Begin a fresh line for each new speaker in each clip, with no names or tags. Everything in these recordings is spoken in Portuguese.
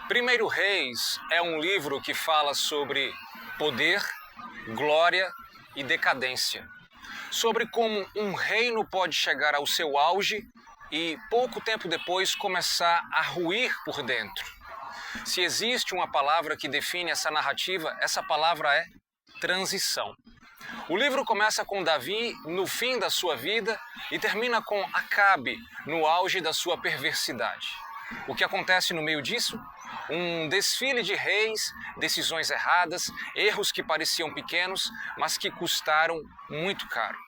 Primeiro Reis é um livro que fala sobre poder, glória e decadência. Sobre como um reino pode chegar ao seu auge e pouco tempo depois começar a ruir por dentro. Se existe uma palavra que define essa narrativa, essa palavra é transição. O livro começa com Davi no fim da sua vida e termina com Acabe no auge da sua perversidade. O que acontece no meio disso? Um desfile de reis, decisões erradas, erros que pareciam pequenos, mas que custaram muito caro.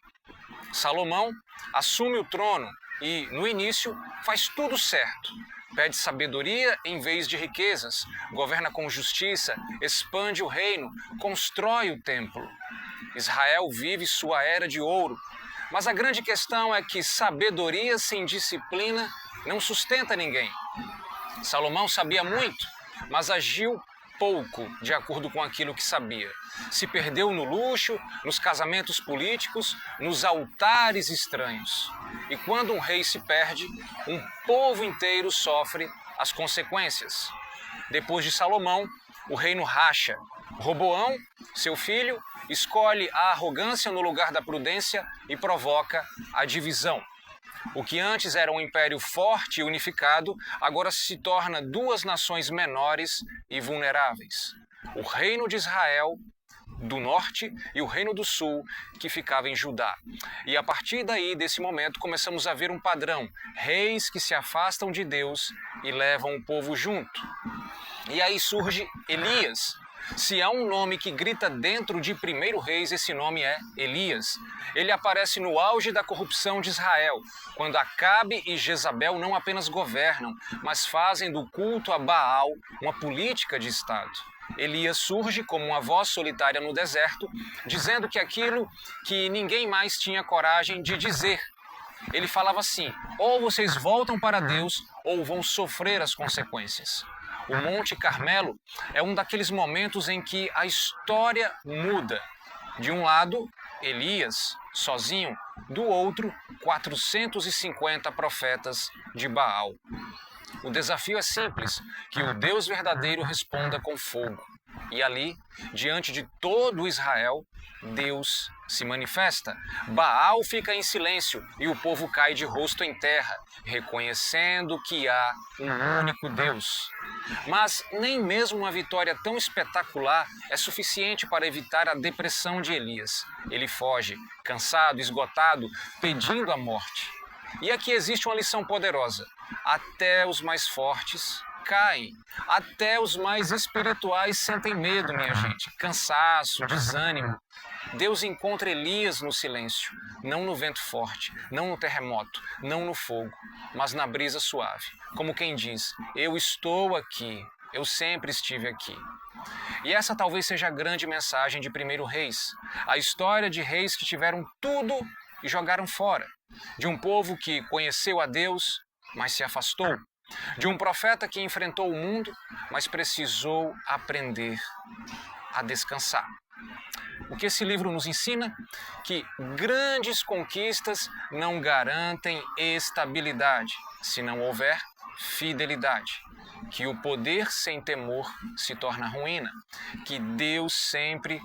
Salomão assume o trono e, no início, faz tudo certo. Pede sabedoria em vez de riquezas, governa com justiça, expande o reino, constrói o templo. Israel vive sua era de ouro. Mas a grande questão é que sabedoria sem disciplina não sustenta ninguém. Salomão sabia muito, mas agiu pouco de acordo com aquilo que sabia. Se perdeu no luxo, nos casamentos políticos, nos altares estranhos. E quando um rei se perde, um povo inteiro sofre as consequências. Depois de Salomão, o reino racha. Roboão, seu filho, escolhe a arrogância no lugar da prudência e provoca a divisão. O que antes era um império forte e unificado, agora se torna duas nações menores e vulneráveis. O reino de Israel do norte e o reino do sul, que ficava em Judá. E a partir daí, desse momento, começamos a ver um padrão: reis que se afastam de Deus e levam o povo junto. E aí surge Elias. Se há um nome que grita dentro de Primeiro Reis, esse nome é Elias. Ele aparece no auge da corrupção de Israel, quando Acabe e Jezabel não apenas governam, mas fazem do culto a Baal uma política de Estado. Elias surge como uma voz solitária no deserto, dizendo que aquilo que ninguém mais tinha coragem de dizer. Ele falava assim: ou vocês voltam para Deus, ou vão sofrer as consequências. O Monte Carmelo é um daqueles momentos em que a história muda. De um lado, Elias, sozinho, do outro, 450 profetas de Baal. O desafio é simples: que o Deus verdadeiro responda com fogo. E ali, diante de todo Israel, Deus se manifesta. Baal fica em silêncio e o povo cai de rosto em terra, reconhecendo que há um único Deus. Mas nem mesmo uma vitória tão espetacular é suficiente para evitar a depressão de Elias. Ele foge, cansado, esgotado, pedindo a morte. E aqui existe uma lição poderosa: até os mais fortes caem, até os mais espirituais sentem medo, minha gente, cansaço, desânimo. Deus encontra Elias no silêncio, não no vento forte, não no terremoto, não no fogo, mas na brisa suave. Como quem diz: eu estou aqui, eu sempre estive aqui. E essa talvez seja a grande mensagem de Primeiro Reis, a história de reis que tiveram tudo e jogaram fora, de um povo que conheceu a Deus, mas se afastou, de um profeta que enfrentou o mundo, mas precisou aprender a descansar. O que esse livro nos ensina? Que grandes conquistas não garantem estabilidade, se não houver fidelidade. Que o poder sem temor se torna ruína. Que Deus sempre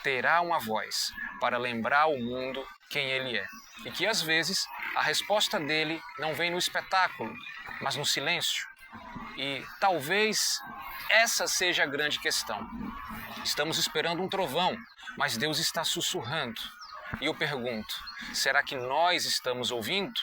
terá uma voz para lembrar ao mundo quem Ele é. E que às vezes a resposta dele não vem no espetáculo, mas no silêncio. E talvez essa seja a grande questão. Estamos esperando um trovão, mas Deus está sussurrando. E eu pergunto: será que nós estamos ouvindo?